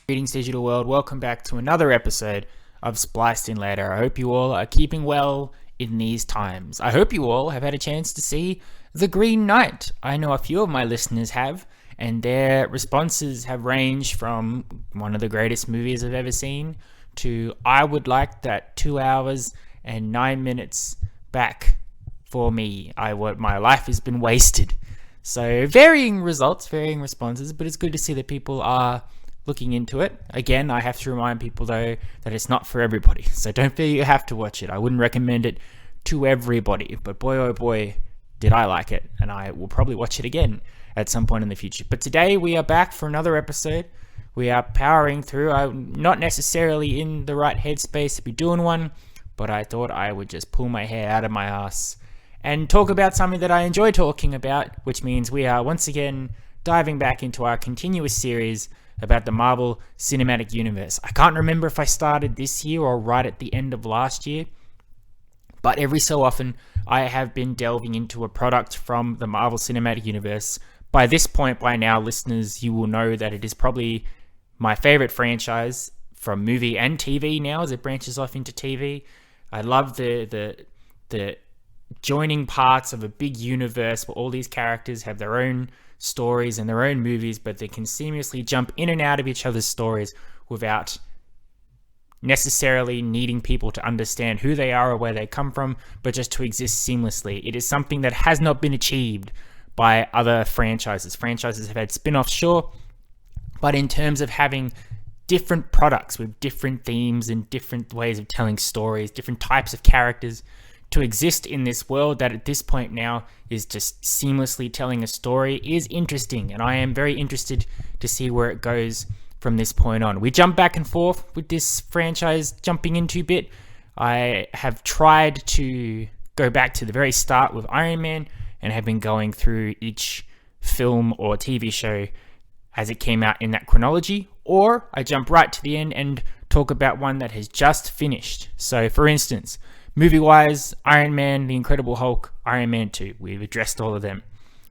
Greetings, digital world. Welcome back to another episode of Spliced In Later. I hope you all are keeping well in these times. I hope you all have had a chance to see The Green Knight. I know a few of my listeners have, and their responses have ranged from one of the greatest movies I've ever seen to I would like that 2 hours and 9 minutes back for me. My life has been wasted. So varying results, varying responses, but it's good to see that people are looking into it. Again, I have to remind people though that it's not for everybody, so don't feel you have to watch it. I wouldn't recommend it to everybody, but boy oh boy did I like it, and I will probably watch it again at some point in the future. But today we are back for another episode. We are powering through. I'm not necessarily in the right headspace to be doing one, but I thought I would just pull my hair out of my ass and talk about something that I enjoy talking about, which means we are once again diving back into our continuous series about the Marvel Cinematic Universe. I can't remember if I started this year or right at the end of last year, but every so often I have been delving into a product from the Marvel Cinematic Universe. By this point, by now, listeners, you will know that it is probably my favorite franchise from movie and TV now as it branches off into TV. I love the joining parts of a big universe where all these characters have their own stories and their own movies, but they can seamlessly jump in and out of each other's stories without necessarily needing people to understand who they are or where they come from, but just to exist seamlessly. It is something that has not been achieved by other franchises. Franchises have had spin-offs, sure, but in terms of having different products with different themes and different ways of telling stories, different types of characters, to exist in this world that at this point now is just seamlessly telling a story is interesting, and I am very interested to see where it goes from this point on. We jump back and forth with this franchise jumping into a bit. I have tried to go back to the very start with Iron Man and have been going through each film or TV show as it came out in that chronology, or I jump right to the end and talk about one that has just finished. So for instance, movie-wise, Iron Man, The Incredible Hulk, Iron Man 2. We've addressed all of them.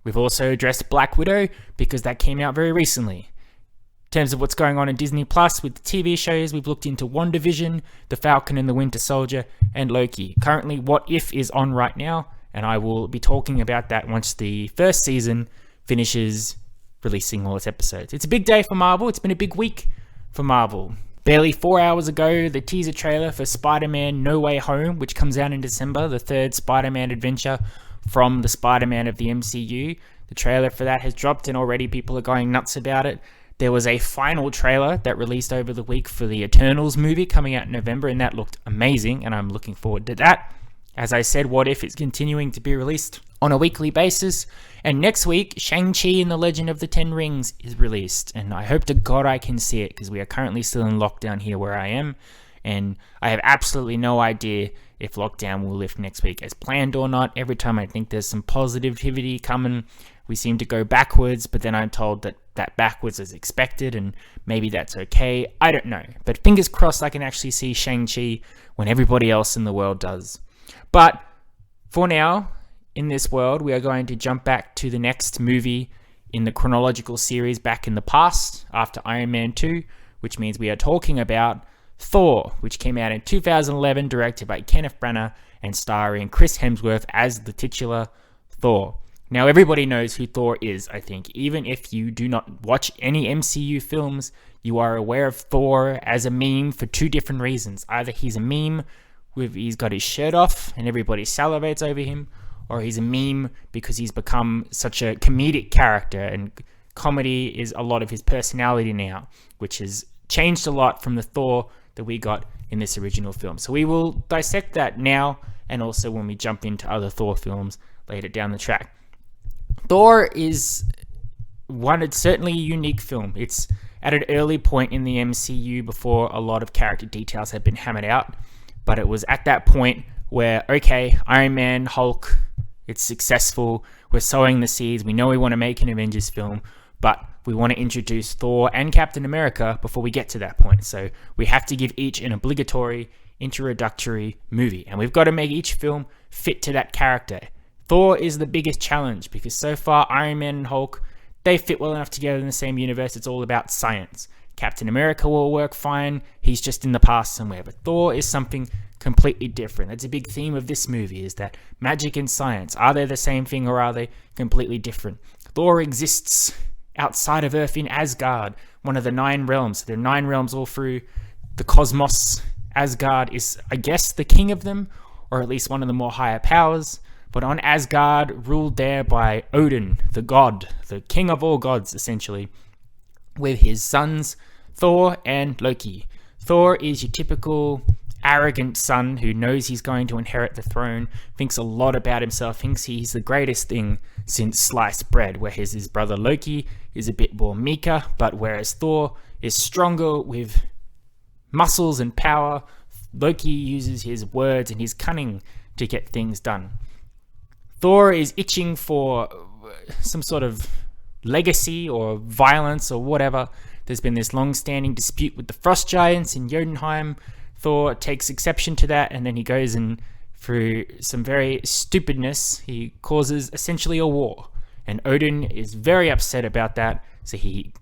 We've also addressed Black Widow because that came out very recently. In terms of what's going on in Disney Plus with the TV shows, we've looked into WandaVision, The Falcon and the Winter Soldier, and Loki. Currently, What If is on right now, and I will be talking about that once the first season finishes releasing all its episodes. It's a big day for Marvel. It's been a big week for Marvel. Barely 4 hours ago, the teaser trailer for Spider-Man No Way Home, which comes out in December, the third Spider-Man adventure from the Spider-Man of the MCU. The trailer for that has dropped and already people are going nuts about it. There was a final trailer that released over the week for the Eternals movie coming out in November, and that looked amazing, and I'm looking forward to that. As I said, What If is continuing to be released on a weekly basis. And next week, Shang-Chi and the Legend of the Ten Rings is released. And I hope to God I can see it, because we are currently still in lockdown here where I am. And I have absolutely no idea if lockdown will lift next week as planned or not. Every time I think there's some positivity coming, we seem to go backwards. But then I'm told that backwards is expected, and maybe that's okay. I don't know. But fingers crossed I can actually see Shang-Chi when everybody else in the world does. But for now, in this world, we are going to jump back to the next movie in the chronological series back in the past after Iron Man 2, which means we are talking about Thor, which came out in 2011, directed by Kenneth Branagh and starring Chris Hemsworth as the titular Thor. Now, everybody knows who Thor is, I think. Even if you do not watch any MCU films, you are aware of Thor as a meme for two different reasons. Either he's a meme he's got his shirt off and everybody salivates over him, or he's a meme because he's become such a comedic character, and comedy is a lot of his personality now, which has changed a lot from the Thor that we got in this original film. So we will dissect that now, and also when we jump into other Thor films later down the track. Thor is it's certainly a unique film. It's at an early point in the MCU before a lot of character details had been hammered out. But it was at that point where, okay, Iron Man, Hulk, it's successful. We're sowing the seeds. We know we want to make an Avengers film, but we want to introduce Thor and Captain America before we get to that point. So we have to give each an obligatory introductory movie, and we've got to make each film fit to that character. Thor is the biggest challenge because so far Iron Man and Hulk, they fit well enough together in the same universe. It's all about science. Captain America will work fine. He's just in the past somewhere. But Thor is something completely different. That's a big theme of this movie, is that magic and science, are they the same thing or are they completely different? Thor exists outside of Earth in Asgard, one of the 9 realms. There are 9 realms all through the cosmos. Asgard is, I guess, the king of them, or at least one of the more higher powers. But on Asgard, ruled there by Odin, the god, the king of all gods, essentially, with his sons, Thor and Loki. Thor is your typical arrogant son who knows he's going to inherit the throne, thinks a lot about himself, thinks he's the greatest thing since sliced bread, whereas his brother Loki is a bit more meeker, but whereas Thor is stronger with muscles and power, Loki uses his words and his cunning to get things done. Thor is itching for some sort of legacy or violence or whatever. There's been this long-standing dispute with the Frost Giants in Jotunheim. Thor takes exception to that, and then he goes and, through some very stupidness, he causes essentially a war. And Odin is very upset about that, so he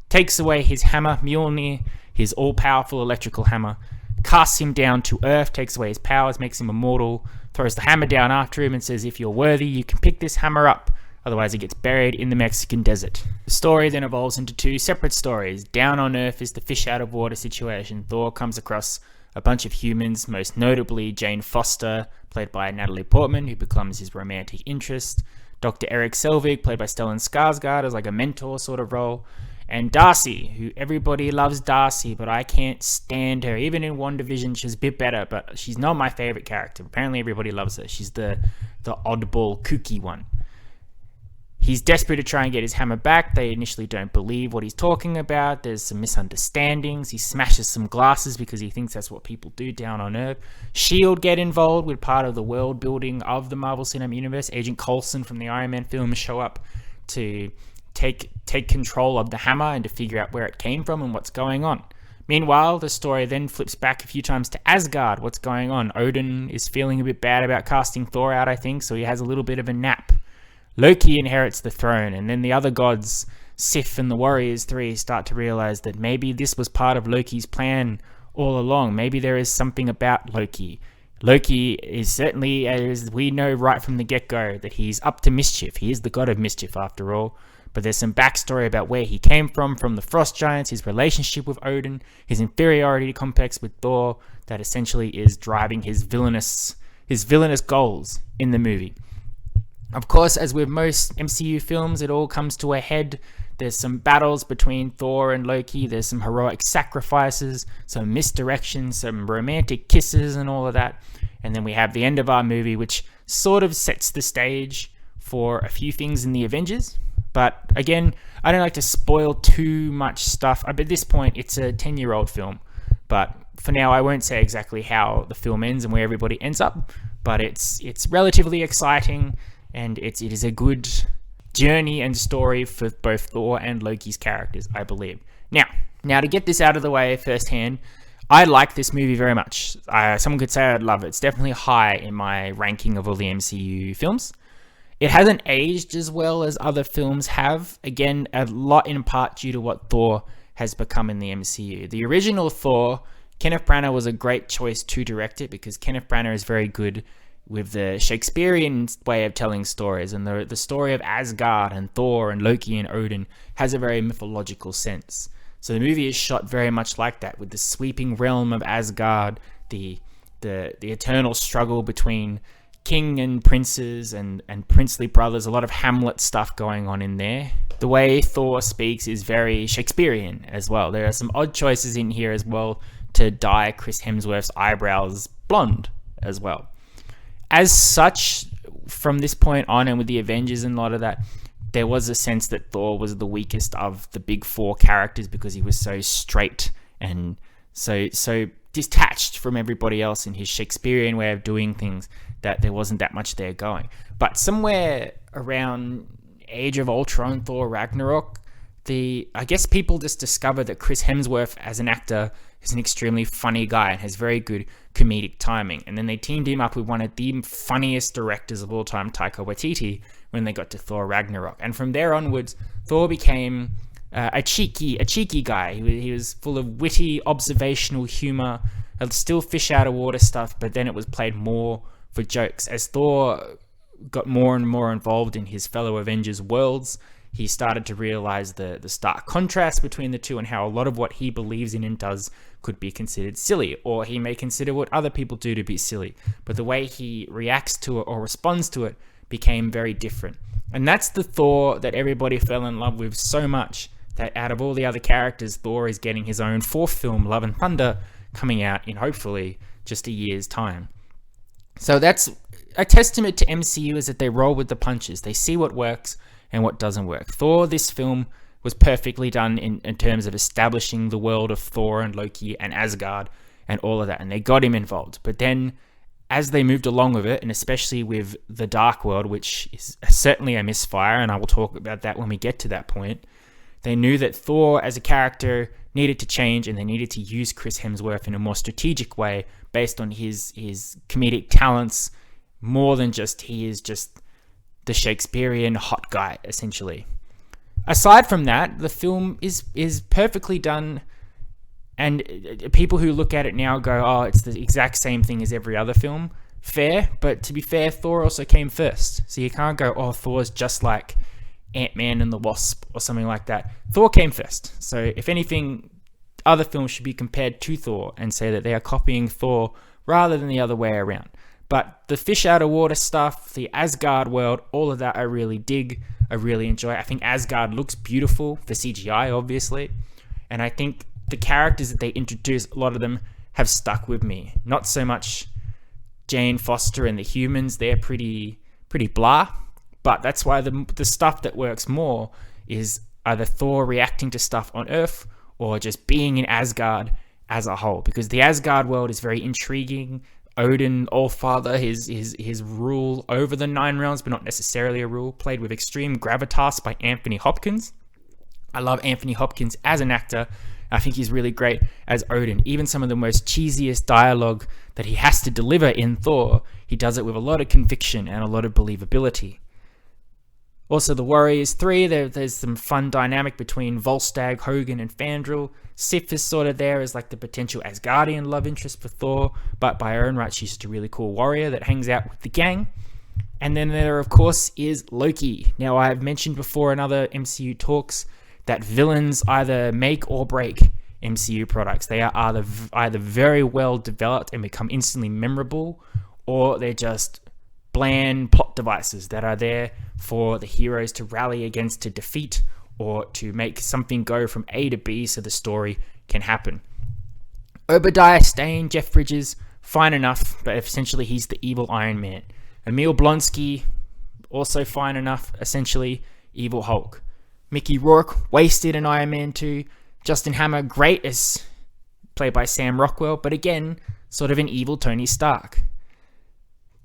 takes away his hammer, Mjolnir, his all-powerful electrical hammer, casts him down to Earth, takes away his powers, makes him immortal, throws the hammer down after him and says, if you're worthy, you can pick this hammer up. Otherwise, he gets buried in the Mexican desert. The story then evolves into 2 separate stories. Down on Earth is the fish out of water situation. Thor comes across a bunch of humans, most notably Jane Foster, played by Natalie Portman, who becomes his romantic interest. Dr. Eric Selvig, played by Stellan Skarsgård, as like a mentor sort of role. And Darcy, who everybody loves Darcy, but I can't stand her. Even in WandaVision, she's a bit better, but she's not my favorite character. Apparently everybody loves her. She's the oddball, kooky one. He's desperate to try and get his hammer back. They initially don't believe what he's talking about. There's some misunderstandings. He smashes some glasses because he thinks that's what people do down on Earth. S.H.I.E.L.D. get involved with part of the world building of the Marvel Cinematic Universe. Agent Coulson from the Iron Man films show up to take control of the hammer and to figure out where it came from and what's going on. Meanwhile, the story then flips back a few times to Asgard. What's going on? Odin is feeling a bit bad about casting Thor out, I think, so he has a little bit of a nap. Loki inherits the throne, and then the other gods, Sif and the Warriors 3, start to realize that maybe this was part of Loki's plan all along. Maybe there is something about Loki. Loki is certainly, as we know right from the get-go, that he's up to mischief. He is the god of mischief after all. But there's some backstory about where he came from the Frost Giants, his relationship with Odin, his inferiority complex with Thor, that essentially is driving his villainous goals in the movie. Of course, as with most MCU films, it all comes to a head. There's some battles between Thor and Loki. There's some heroic sacrifices, some misdirection, some romantic kisses and all of that. And then we have the end of our movie, which sort of sets the stage for a few things in the Avengers. But again, I don't like to spoil too much stuff. At this point, it's a 10-year-old film. But for now, I won't say exactly how the film ends and where everybody ends up. But it's relatively exciting. And it is a good journey and story for both Thor and Loki's characters, I believe. Now to get this out of the way firsthand, I like this movie very much. Someone could say I'd love it. It's definitely high in my ranking of all the MCU films. It hasn't aged as well as other films have. Again, a lot in part due to what Thor has become in the MCU. The original Thor, Kenneth Branagh was a great choice to direct it because Kenneth Branagh is very good with the Shakespearean way of telling stories, and the story of Asgard and Thor and Loki and Odin has a very mythological sense. So the movie is shot very much like that, with the sweeping realm of Asgard, the eternal struggle between king and princes and princely brothers, a lot of Hamlet stuff going on in there. The way Thor speaks is very Shakespearean as well. There are some odd choices in here as well to dye Chris Hemsworth's eyebrows blonde as well. As such, from this point on, and with the Avengers and a lot of that, there was a sense that Thor was the weakest of the big 4 characters because he was so straight and so detached from everybody else in his Shakespearean way of doing things that there wasn't that much there going. But somewhere around Age of Ultron, Thor Ragnarok, I guess people just discovered that Chris Hemsworth as an actor is an extremely funny guy and has very good comedic timing. And then they teamed him up with one of the funniest directors of all time, Taika Waititi, when they got to Thor Ragnarok. And from there onwards, Thor became a cheeky guy. He was full of witty, observational humor, still fish out of water stuff, but then it was played more for jokes. As Thor got more and more involved in his fellow Avengers worlds, he started to realize the stark contrast between the two and how a lot of what he believes in and does could be considered silly, or he may consider what other people do to be silly. But the way he reacts to it or responds to it became very different. And that's the Thor that everybody fell in love with so much that out of all the other characters, Thor is getting his own 4th film, Love and Thunder, coming out in hopefully just a year's time. So that's a testament to MCU, is that they roll with the punches. They see what works and what doesn't work. Thor, this film, was perfectly done in terms of establishing the world of Thor and Loki and Asgard and all of that, and they got him involved. But then, as they moved along with it, and especially with the Dark World, which is certainly a misfire, and I will talk about that when we get to that point, they knew that Thor as a character needed to change, and they needed to use Chris Hemsworth in a more strategic way based on his comedic talents, more than just he is just the Shakespearean hot guy, essentially. Aside from that, the film is perfectly done, and people who look at it now go, oh, it's the exact same thing as every other film. Fair, but to be fair, Thor also came first. So you can't go, oh, Thor's just like Ant-Man and the Wasp or something like that. Thor came first. So if anything, other films should be compared to Thor and say that they are copying Thor rather than the other way around. But the fish out of water stuff, the Asgard world, all of that I really dig. I really enjoy. I think Asgard looks beautiful for CGI, obviously. And I think the characters that they introduce, a lot of them have stuck with me. Not so much Jane Foster and the humans. They're pretty blah. But that's why the stuff that works more is either Thor reacting to stuff on Earth or just being in Asgard as a whole. Because the Asgard world is very intriguing. Odin, Allfather, his rule over the 9 realms, but not necessarily a rule, played with extreme gravitas by Anthony Hopkins. I love Anthony Hopkins as an actor. I think he's really great as Odin. Even some of the most cheesiest dialogue that he has to deliver in Thor, he does it with a lot of conviction and a lot of believability. Also, the Warriors 3, there's some fun dynamic between Volstagg, Hogun, and Fandral. Sif is sort of there as like the potential Asgardian love interest for Thor, but by her own right, she's just a really cool warrior that hangs out with the gang. And then there, of course, is Loki. Now, I have mentioned before in other MCU talks that villains either make or break MCU products. They are either very well developed and become instantly memorable, or they're just bland plot devices that are there for the heroes to rally against to defeat, or to make something go from A to B so the story can happen. Obadiah Stane, Jeff Bridges, fine enough, but essentially he's the evil Iron Man. Emil Blonsky, also fine enough, essentially evil Hulk. Mickey Rourke, wasted in Iron Man 2. Justin Hammer, great as played by Sam Rockwell, but again, sort of an evil Tony Stark.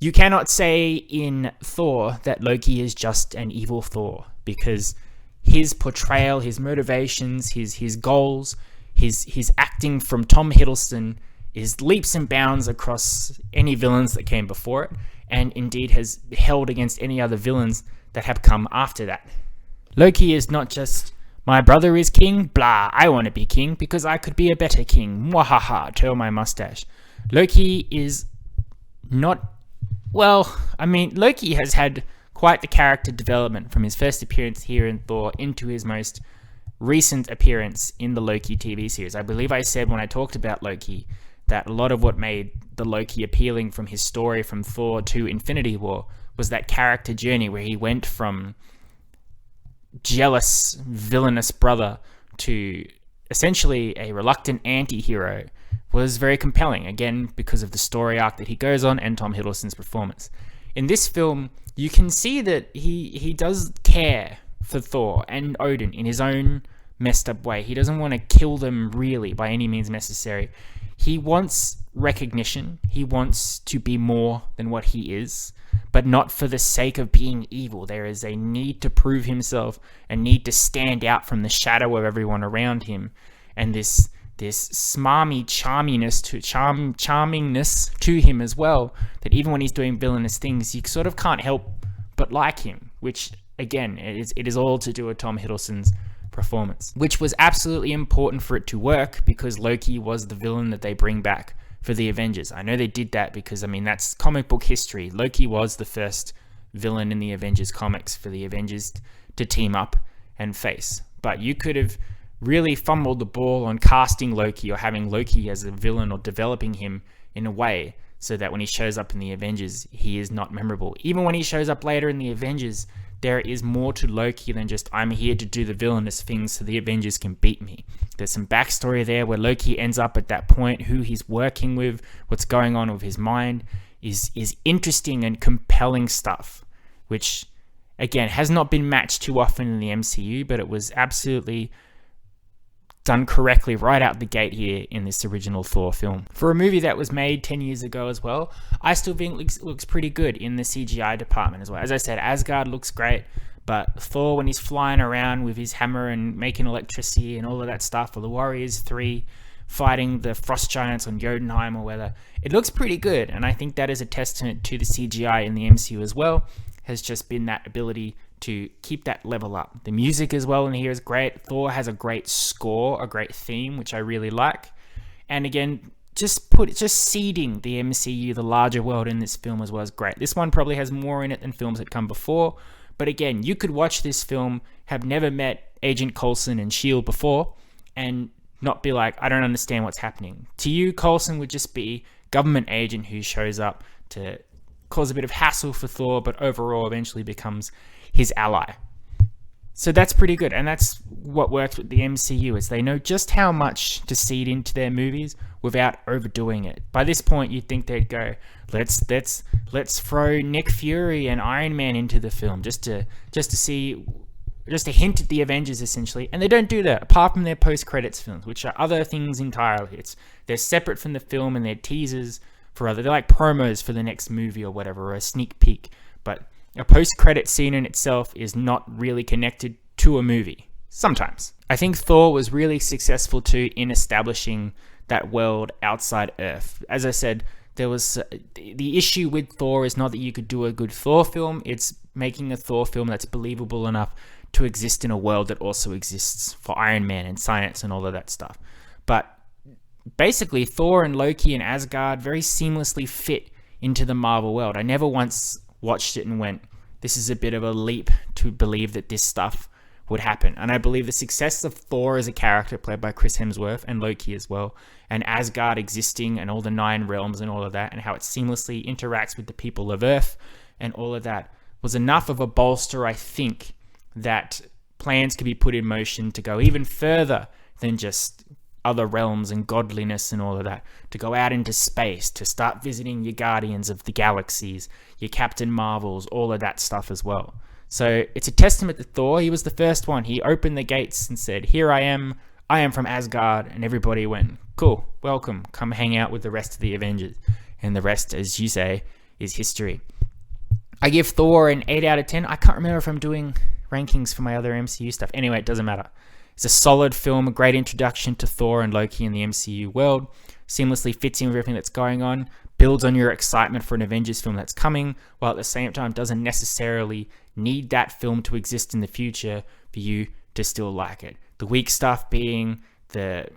You cannot say in Thor that Loki is just an evil Thor, because his portrayal, his motivations, his goals, his acting from Tom Hiddleston is leaps and bounds across any villains that came before it, and indeed has held against any other villains that have come after that. Loki is not just, my brother is king, blah, I want to be king because I could be a better king, mwahaha, twirl my mustache. Loki is not, well, I mean, Loki has had quite the character development from his first appearance here in Thor into his most recent appearance in the Loki TV series. I believe I said when I talked about Loki that a lot of what made the Loki appealing from his story from Thor to Infinity War was that character journey where he went from jealous, villainous brother to essentially a reluctant anti-hero was very compelling, again, because of the story arc that he goes on and Tom Hiddleston's performance. In this film, you can see that he does care for Thor and Odin in his own messed up way. He doesn't want to kill them really by any means necessary. He wants recognition. He wants to be more than what he is, but not for the sake of being evil. There is a need to prove himself, a need to stand out from the shadow of everyone around him, and this smarmy charmingness to him as well, that even when he's doing villainous things, you sort of can't help but like him, which again, it is all to do with Tom Hiddleston's performance, which was absolutely important for it to work because Loki was the villain that they bring back for the Avengers. I know they did that because, I mean, that's comic book history. Loki was the first villain in the Avengers comics for the Avengers to team up and face. But you could have really fumbled the ball on casting Loki or having Loki as a villain or developing him in a way so that when he shows up in the Avengers, he is not memorable. Even when he shows up later in the Avengers, there is more to Loki than just, I'm here to do the villainous things so the Avengers can beat me. There's some backstory there where Loki ends up at that point, who he's working with, what's going on with his mind, is interesting and compelling stuff, which, again, has not been matched too often in the MCU, but it was absolutely done correctly right out the gate here in this original Thor film. For a movie that was made 10 years ago as well, I still think it looks pretty good in the CGI department as well. As I said, Asgard looks great, but Thor, when he's flying around with his hammer and making electricity and all of that stuff, or the Warriors 3 fighting the Frost Giants on Jotunheim or whether, it looks pretty good, and I think that is a testament to the CGI in the MCU as well, has just been that ability to keep that level up. The music as well in here is great. Thor has a great score, a great theme, which I really like. And again, just seeding the MCU, the larger world in this film as well is great. This one probably has more in it than films that come before. But again, you could watch this film, have never met Agent Coulson and S.H.I.E.L.D. before, and not be like, I don't understand what's happening. To you, Coulson would just be government agent who shows up to cause a bit of hassle for Thor, but overall eventually becomes his ally. So that's pretty good, and that's what works with the MCU, is they know just how much to seed into their movies without overdoing it. By this point, you'd think they'd go, let's throw Nick Fury and Iron Man into the film just to hint at the Avengers essentially, and they don't do that apart from their post-credits films, which are other things entirely. They're separate from the film and they're teasers for other. They're like promos for the next movie or whatever, or a sneak peek, but a post-credit scene in itself is not really connected to a movie. Sometimes. I think Thor was really successful too in establishing that world outside Earth. As I said, there was the issue with Thor is not that you could do a good Thor film, it's making a Thor film that's believable enough to exist in a world that also exists for Iron Man and science and all of that stuff. But basically, Thor and Loki and Asgard very seamlessly fit into the Marvel world. I never once watched it and went, this is a bit of a leap to believe that this stuff would happen. And I believe the success of Thor as a character played by Chris Hemsworth, and Loki as well, and Asgard existing and all the 9 realms and all of that, and how it seamlessly interacts with the people of Earth and all of that, was enough of a bolster, I think, that plans could be put in motion to go even further than just other realms and godliness and all of that, to go out into space, to start visiting your Guardians of the Galaxies, your Captain Marvels, all of that stuff as well. So it's a testament to Thor. He was the first one. He opened the gates and said, here I am from Asgard, and everybody went, cool, welcome, come hang out with the rest of the Avengers. And the rest, as you say, is history. I give Thor an 8 out of 10. I can't remember if I'm doing rankings for my other MCU stuff. Anyway, it doesn't matter. It's a solid film, a great introduction to Thor and Loki in the MCU world, seamlessly fits in with everything that's going on, builds on your excitement for an Avengers film that's coming, while at the same time doesn't necessarily need that film to exist in the future for you to still like it. The weak stuff being the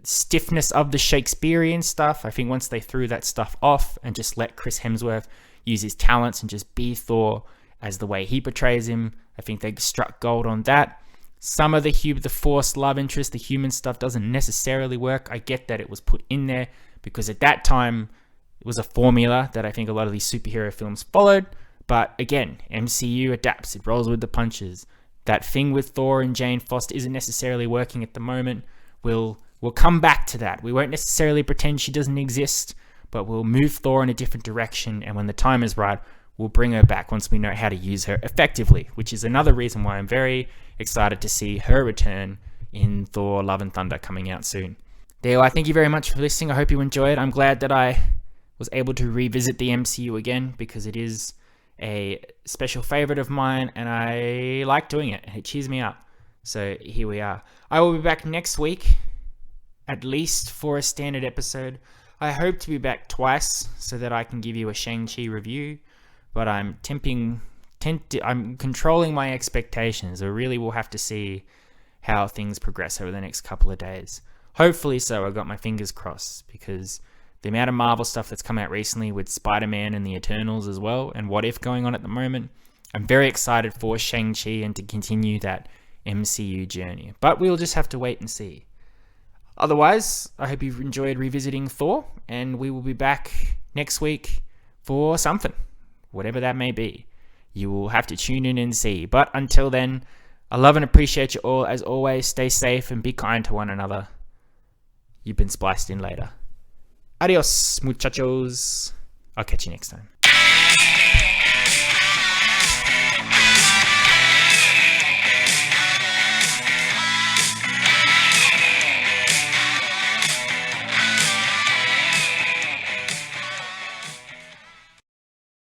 stiffness of the Shakespearean stuff. I think once they threw that stuff off and just let Chris Hemsworth use his talents and just be Thor as the way he portrays him, I think they struck gold on that. Some of the forced love interest, the human stuff doesn't necessarily work. I get that it was put in there because at that time it was a formula that I think a lot of these superhero films followed. But again, MCU adapts, it rolls with the punches. That thing with Thor and Jane Foster isn't necessarily working at the moment. We'll come back to that. We won't necessarily pretend she doesn't exist, but we'll move Thor in a different direction, and when the time is right, we'll bring her back once we know how to use her effectively, which is another reason why I'm very excited to see her return in Thor Love and Thunder coming out soon. There, I thank you very much for listening. I hope you enjoyed. I'm glad that I was able to revisit the MCU again because it is a special favorite of mine and I like doing it. It cheers me up. So here we are. I will be back next week, at least for a standard episode. I hope to be back twice so that I can give you a Shang-Chi review, but I'm controlling my expectations. I really will have to see how things progress over the next couple of days. Hopefully so. I got my fingers crossed, because the amount of Marvel stuff that's come out recently with Spider-Man and the Eternals as well, and What If going on at the moment, I'm very excited for Shang-Chi and to continue that MCU journey. But we'll just have to wait and see. Otherwise, I hope you've enjoyed revisiting Thor, and we will be back next week for something, whatever that may be. You will have to tune in and see. But until then, I love and appreciate you all. As always, stay safe and be kind to one another. You've been spliced in later. Adios, muchachos. I'll catch you next time.